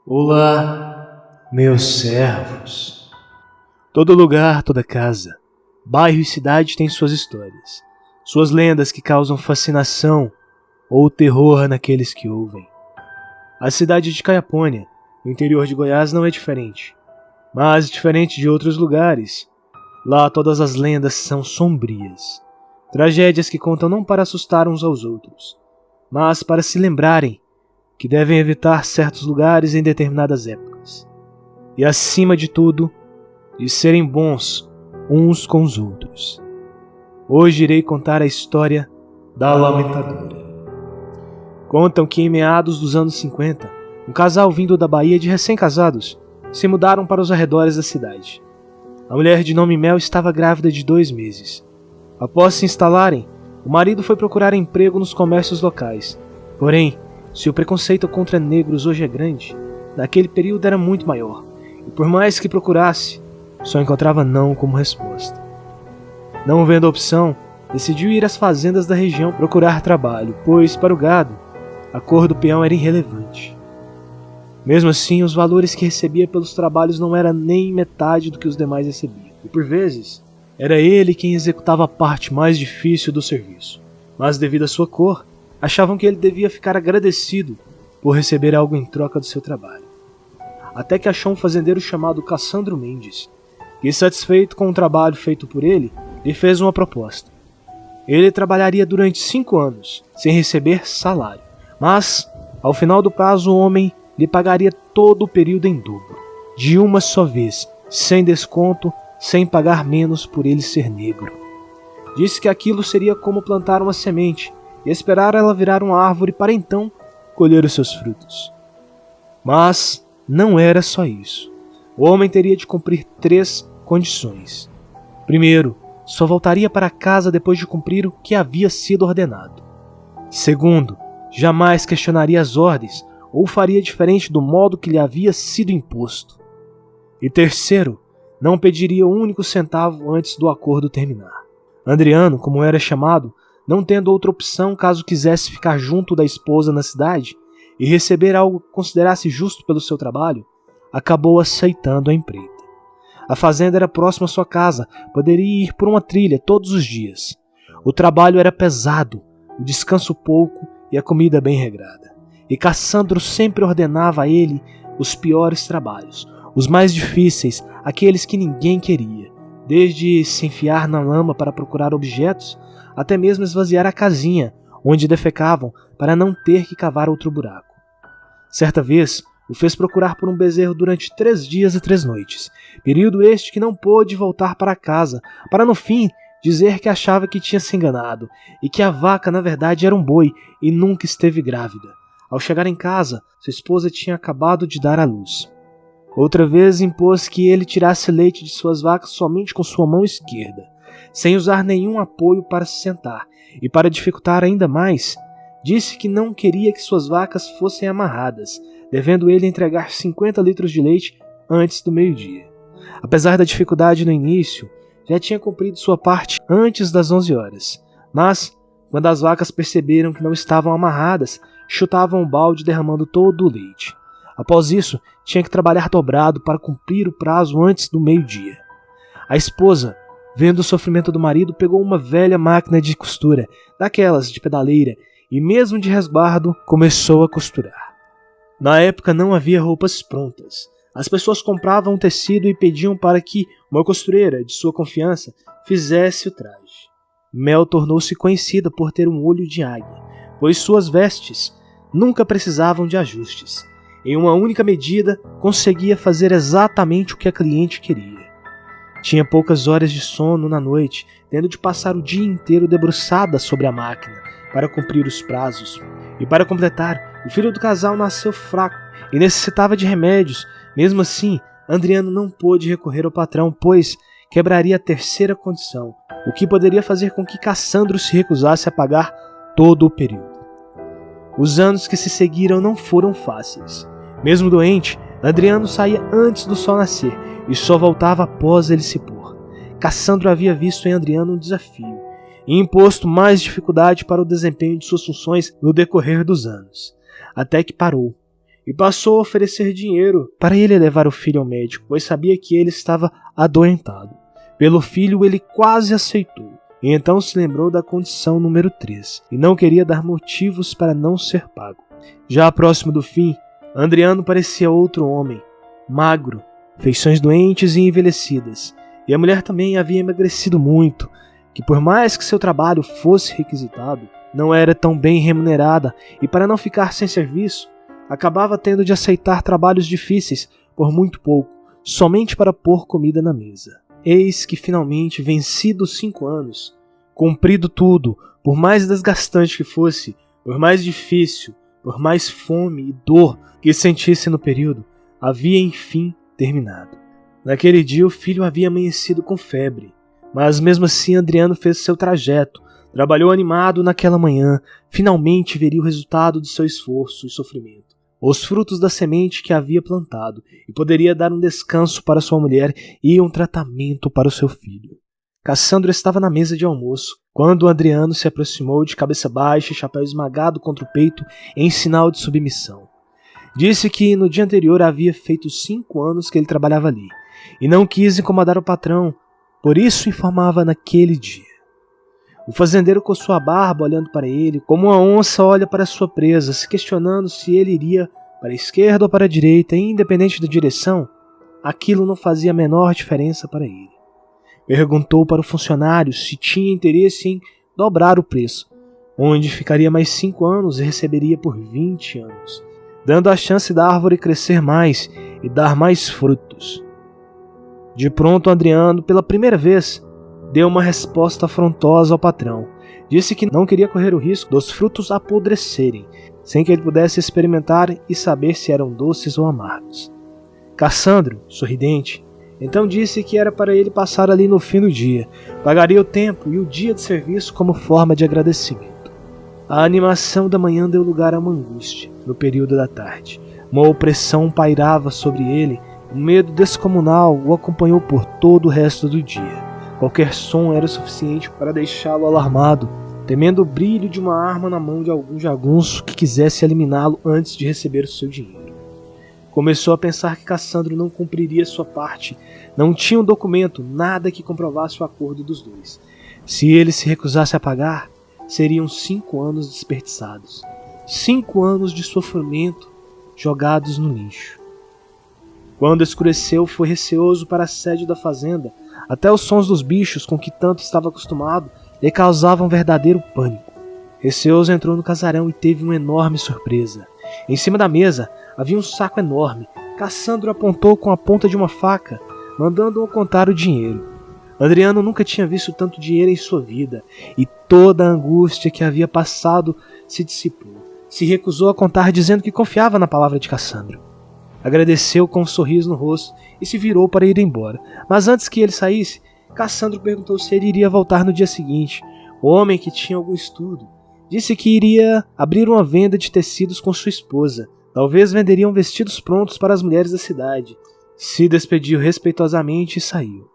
Olá, meus servos. Todo lugar, toda casa, bairro e cidade têm suas histórias, suas lendas que causam fascinação ou terror naqueles que ouvem. A cidade de Caiapônia, no interior de Goiás, não é diferente, mas diferente de outros lugares. Lá todas as lendas são sombrias, tragédias que contam não para assustar uns aos outros, mas para se lembrarem que devem evitar certos lugares em determinadas épocas. E acima de tudo, de serem bons uns com os outros. Hoje irei contar a história da Lamentadora. Contam que em meados dos anos 50, um casal vindo da Bahia de recém-casados se mudaram para os arredores da cidade. A mulher de nome Mel estava grávida de 2 meses. Após se instalarem, o marido foi procurar emprego nos comércios locais. Porém, se o preconceito contra negros hoje é grande, naquele período era muito maior, e por mais que procurasse, só encontrava não como resposta. Não vendo opção, decidiu ir às fazendas da região procurar trabalho, pois, para o gado, a cor do peão era irrelevante. Mesmo assim, os valores que recebia pelos trabalhos não era nem metade do que os demais recebiam, e por vezes, era ele quem executava a parte mais difícil do serviço, mas devido à sua cor, achavam que ele devia ficar agradecido por receber algo em troca do seu trabalho. Até que achou um fazendeiro chamado Cassandro Mendes, que, satisfeito com o trabalho feito por ele, lhe fez uma proposta. Ele trabalharia durante 5 anos, sem receber salário, mas, ao final do prazo, o homem lhe pagaria todo o período em dobro, de uma só vez, sem desconto, sem pagar menos por ele ser negro. Disse que aquilo seria como plantar uma semente, e esperar ela virar uma árvore para então colher os seus frutos. Mas não era só isso. O homem teria de cumprir 3 condições. Primeiro, só voltaria para casa depois de cumprir o que havia sido ordenado. Segundo, jamais questionaria as ordens ou faria diferente do modo que lhe havia sido imposto. E terceiro, não pediria um único centavo antes do acordo terminar. Adriano, como era chamado, não tendo outra opção caso quisesse ficar junto da esposa na cidade e receber algo que considerasse justo pelo seu trabalho, acabou aceitando a empreita. A fazenda era próxima à sua casa, poderia ir por uma trilha todos os dias. O trabalho era pesado, o descanso pouco e a comida bem regrada. E Cassandro sempre ordenava a ele os piores trabalhos, os mais difíceis, aqueles que ninguém queria, desde se enfiar na lama para procurar objetos, até mesmo esvaziar a casinha onde defecavam para não ter que cavar outro buraco. Certa vez, o fez procurar por um bezerro durante 3 dias e 3 noites, período este que não pôde voltar para casa, para no fim dizer que achava que tinha se enganado, e que a vaca na verdade era um boi e nunca esteve grávida. Ao chegar em casa, sua esposa tinha acabado de dar à luz. Outra vez impôs que ele tirasse leite de suas vacas somente com sua mão esquerda, sem usar nenhum apoio para se sentar, e para dificultar ainda mais, disse que não queria que suas vacas fossem amarradas, devendo ele entregar 50 litros de leite antes do meio-dia. Apesar da dificuldade no início, já tinha cumprido sua parte antes das 11 horas, mas, quando as vacas perceberam que não estavam amarradas, chutavam o balde derramando todo o leite. Após isso, tinha que trabalhar dobrado para cumprir o prazo antes do meio-dia. A esposa, vendo o sofrimento do marido, pegou uma velha máquina de costura, daquelas de pedaleira, e mesmo de resguardo, começou a costurar. Na época não havia roupas prontas. As pessoas compravam tecido e pediam para que uma costureira de sua confiança fizesse o traje. Mel tornou-se conhecida por ter um olho de águia, pois suas vestes nunca precisavam de ajustes. Em uma única medida, conseguia fazer exatamente o que a cliente queria. Tinha poucas horas de sono na noite, tendo de passar o dia inteiro debruçada sobre a máquina para cumprir os prazos. E para completar, o filho do casal nasceu fraco e necessitava de remédios. Mesmo assim, Adriano não pôde recorrer ao patrão, pois quebraria a 3ª condição, o que poderia fazer com que Cassandro se recusasse a pagar todo o período. Os anos que se seguiram não foram fáceis. Mesmo doente, Adriano saía antes do sol nascer e só voltava após ele se pôr. Cassandro havia visto em Adriano um desafio e imposto mais dificuldade para o desempenho de suas funções no decorrer dos anos, até que parou e passou a oferecer dinheiro para ele levar o filho ao médico, pois sabia que ele estava adoentado. Pelo filho ele quase aceitou, e então se lembrou da condição número 3, e não queria dar motivos para não ser pago. Já próximo do fim, Adriano parecia outro homem, magro, feições doentes e envelhecidas, e a mulher também havia emagrecido muito, que por mais que seu trabalho fosse requisitado, não era tão bem remunerada e para não ficar sem serviço, acabava tendo de aceitar trabalhos difíceis por muito pouco, somente para pôr comida na mesa. Eis que finalmente, vencidos 5 anos, cumprido tudo, por mais desgastante que fosse, por mais difícil, por mais fome e dor que sentisse no período, havia enfim terminado. Naquele dia o filho havia amanhecido com febre, mas mesmo assim Adriano fez seu trajeto, trabalhou animado naquela manhã, finalmente veria o resultado de seu esforço e sofrimento, os frutos da semente que havia plantado, e poderia dar um descanso para sua mulher e um tratamento para o seu filho. Cassandro estava na mesa de almoço, quando Adriano se aproximou de cabeça baixa e chapéu esmagado contra o peito em sinal de submissão. Disse que no dia anterior havia feito 5 anos que ele trabalhava ali, e não quis incomodar o patrão, por isso informava naquele dia. O fazendeiro coçou a barba olhando para ele, como uma onça olha para sua presa, se questionando se ele iria para a esquerda ou para a direita, e independente da direção, aquilo não fazia a menor diferença para ele. Perguntou para o funcionário se tinha interesse em dobrar o preço, onde ficaria mais 5 anos e receberia por 20 anos, dando a chance da árvore crescer mais e dar mais frutos. De pronto, Adriano, pela primeira vez, deu uma resposta afrontosa ao patrão. Disse que não queria correr o risco dos frutos apodrecerem, sem que ele pudesse experimentar e saber se eram doces ou amargos. Cassandro, sorridente, então disse que era para ele passar ali no fim do dia, pagaria o tempo e o dia de serviço como forma de agradecimento. A animação da manhã deu lugar a uma angústia no período da tarde. Uma opressão pairava sobre ele, um medo descomunal o acompanhou por todo o resto do dia. Qualquer som era suficiente para deixá-lo alarmado, temendo o brilho de uma arma na mão de algum jagunço que quisesse eliminá-lo antes de receber o seu dinheiro. Começou a pensar que Cassandro não cumpriria sua parte, não tinha um documento, nada que comprovasse o acordo dos dois. Se ele se recusasse a pagar, seriam 5 anos desperdiçados. 5 anos de sofrimento jogados no lixo. Quando escureceu, foi receoso para a sede da fazenda. Até os sons dos bichos com que tanto estava acostumado lhe causavam verdadeiro pânico. Receoso entrou no casarão e teve uma enorme surpresa. Em cima da mesa havia um saco enorme. Cassandro apontou com a ponta de uma faca, mandando-o contar o dinheiro. Adriano nunca tinha visto tanto dinheiro em sua vida, e toda a angústia que havia passado se dissipou. Se recusou a contar, dizendo que confiava na palavra de Cassandro. Agradeceu com um sorriso no rosto e se virou para ir embora. Mas antes que ele saísse, Cassandro perguntou se ele iria voltar no dia seguinte. O homem, que tinha algum estudo, disse que iria abrir uma venda de tecidos com sua esposa. Talvez venderiam vestidos prontos para as mulheres da cidade. Se despediu respeitosamente e saiu.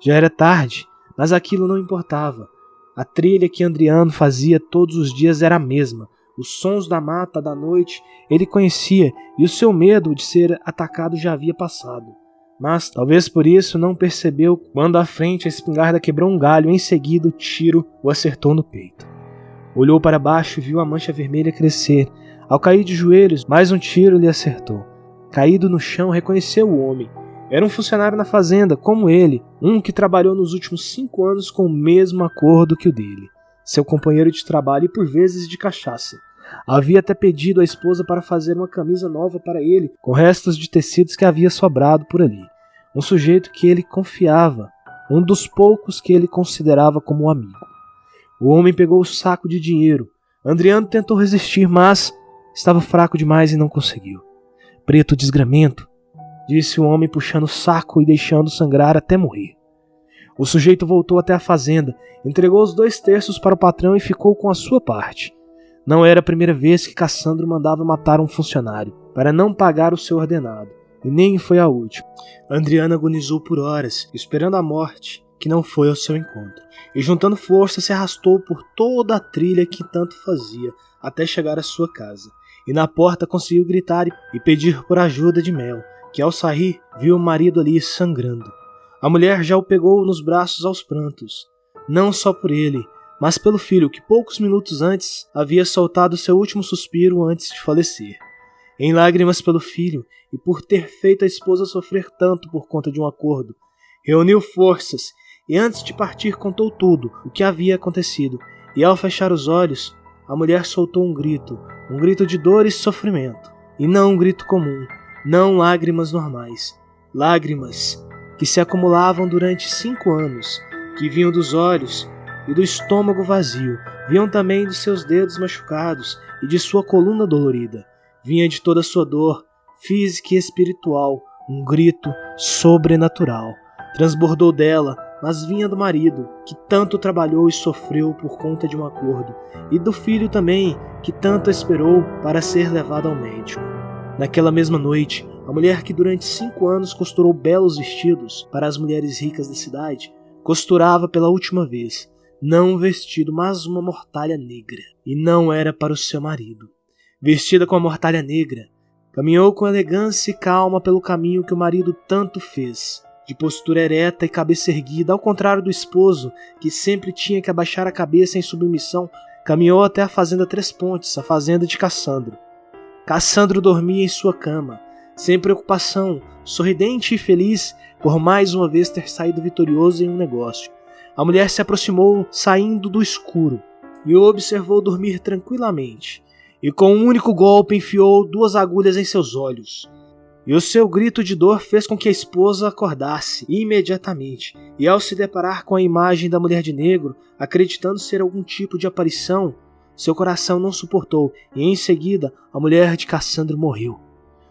Já era tarde, mas aquilo não importava. A trilha que Adriano fazia todos os dias era a mesma. Os sons da mata da noite ele conhecia e o seu medo de ser atacado já havia passado. Mas, talvez por isso, não percebeu quando à frente a espingarda quebrou um galho e em seguida o tiro o acertou no peito. Olhou para baixo e viu a mancha vermelha crescer. Ao cair de joelhos, mais um tiro lhe acertou. Caído no chão, reconheceu o homem. Era um funcionário na fazenda, como ele, um que trabalhou nos últimos 5 anos com o mesmo acordo que o dele. Seu companheiro de trabalho e por vezes de cachaça. Havia até pedido à esposa para fazer uma camisa nova para ele, com restos de tecidos que havia sobrado por ali. Um sujeito que ele confiava, um dos poucos que ele considerava como um amigo. O homem pegou o saco de dinheiro. Adriano tentou resistir, mas estava fraco demais e não conseguiu. Preto desgramento, disse o homem puxando o saco e deixando sangrar até morrer. O sujeito voltou até a fazenda, entregou os 2/3 para o patrão e ficou com a sua parte. Não era a primeira vez que Cassandro mandava matar um funcionário para não pagar o seu ordenado, e nem foi a última. Adriano agonizou por horas, esperando a morte, que não foi ao seu encontro, e juntando força se arrastou por toda a trilha que tanto fazia, até chegar à sua casa. e na porta conseguiu gritar e pedir por ajuda de Mel, que ao sair viu o marido ali sangrando. A mulher já o pegou nos braços aos prantos, não só por ele, mas pelo filho que poucos minutos antes havia soltado seu último suspiro antes de falecer. Em lágrimas pelo filho e por ter feito a esposa sofrer tanto por conta de um acordo, reuniu forças e antes de partir contou tudo o que havia acontecido, e ao fechar os olhos, a mulher soltou um grito de dor e sofrimento, e não um grito comum, não lágrimas normais, lágrimas que se acumulavam durante 5 anos, que vinham dos olhos e do estômago vazio, vinham também dos seus dedos machucados e de sua coluna dolorida, vinha de toda a sua dor, física e espiritual, um grito sobrenatural. Transbordou dela, mas vinha do marido, que tanto trabalhou e sofreu por conta de um acordo, e do filho também, que tanto esperou para ser levado ao médico. Naquela mesma noite, a mulher que durante 5 anos costurou belos vestidos para as mulheres ricas da cidade, costurava pela última vez, não um vestido, mas uma mortalha negra, e não era para o seu marido. Vestida com a mortalha negra, caminhou com elegância e calma pelo caminho que o marido tanto fez, de postura ereta e cabeça erguida, ao contrário do esposo, que sempre tinha que abaixar a cabeça em submissão. Caminhou até a fazenda Três Pontes, a fazenda de Cassandro. Cassandro dormia em sua cama, sem preocupação, sorridente e feliz por mais uma vez ter saído vitorioso em um negócio. A mulher se aproximou, saindo do escuro, e o observou dormir tranquilamente, e com um único golpe enfiou 2 agulhas em seus olhos. E o seu grito de dor fez com que a esposa acordasse imediatamente, e ao se deparar com a imagem da mulher de negro, acreditando ser algum tipo de aparição, seu coração não suportou, e em seguida a mulher de Cassandro morreu.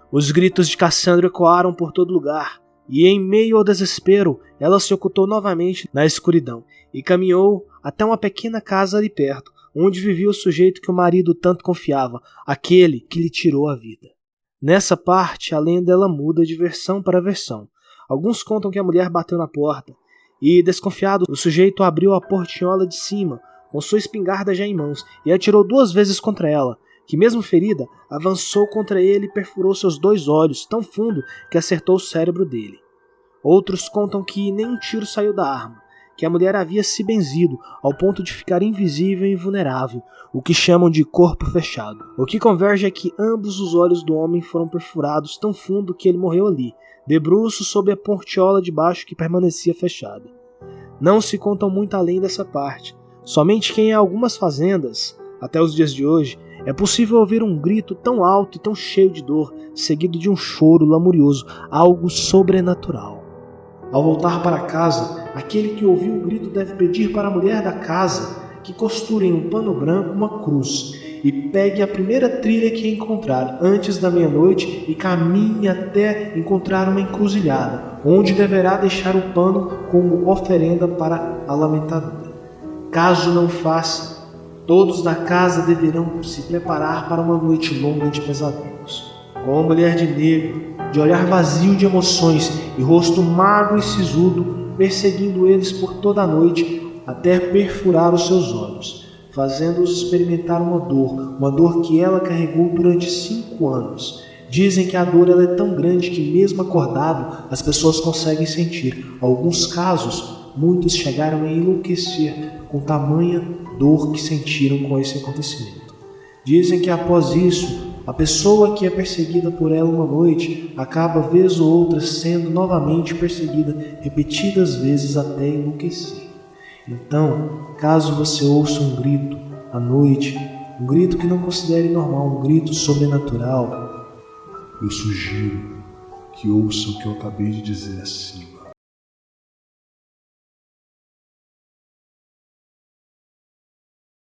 Os gritos de Cassandro ecoaram por todo lugar, e em meio ao desespero, ela se ocultou novamente na escuridão, e caminhou até uma pequena casa ali perto, onde vivia o sujeito que o marido tanto confiava, aquele que lhe tirou a vida. Nessa parte, a lenda ela muda de versão para versão. Alguns contam que a mulher bateu na porta e, desconfiado, o sujeito abriu a portinhola de cima, com sua espingarda já em mãos, e atirou 2 vezes contra ela, que mesmo ferida, avançou contra ele e perfurou seus 2 olhos tão fundo que acertou o cérebro dele. Outros contam que nenhum tiro saiu da arma, que a mulher havia se benzido ao ponto de ficar invisível e invulnerável, o que chamam de corpo fechado. O que converge é que ambos os olhos do homem foram perfurados tão fundo que ele morreu ali, de bruços sob a portiola de baixo que permanecia fechada. Não se contam muito além dessa parte, somente que em algumas fazendas, até os dias de hoje, é possível ouvir um grito tão alto e tão cheio de dor, seguido de um choro lamurioso, algo sobrenatural. Ao voltar para casa, aquele que ouviu o grito deve pedir para a mulher da casa que costure em um pano branco uma cruz e pegue a primeira trilha que encontrar antes da meia-noite e caminhe até encontrar uma encruzilhada, onde deverá deixar o pano como oferenda para a lamentadora. Caso não faça, todos da casa deverão se preparar para uma noite longa de pesadelos. Com a mulher de negro, de olhar vazio de emoções e rosto magro e sisudo, perseguindo eles por toda a noite até perfurar os seus olhos, fazendo-os experimentar uma dor que ela carregou durante 5 anos. Dizem que a dor ela é tão grande que mesmo acordado as pessoas conseguem sentir. Em alguns casos, muitos chegaram a enlouquecer com tamanha dor que sentiram com esse acontecimento. Dizem que após isso, a pessoa que é perseguida por ela uma noite acaba vez ou outra sendo novamente perseguida repetidas vezes até enlouquecer. Então, caso você ouça um grito à noite, um grito que não considere normal, um grito sobrenatural, eu sugiro que ouça o que eu acabei de dizer acima.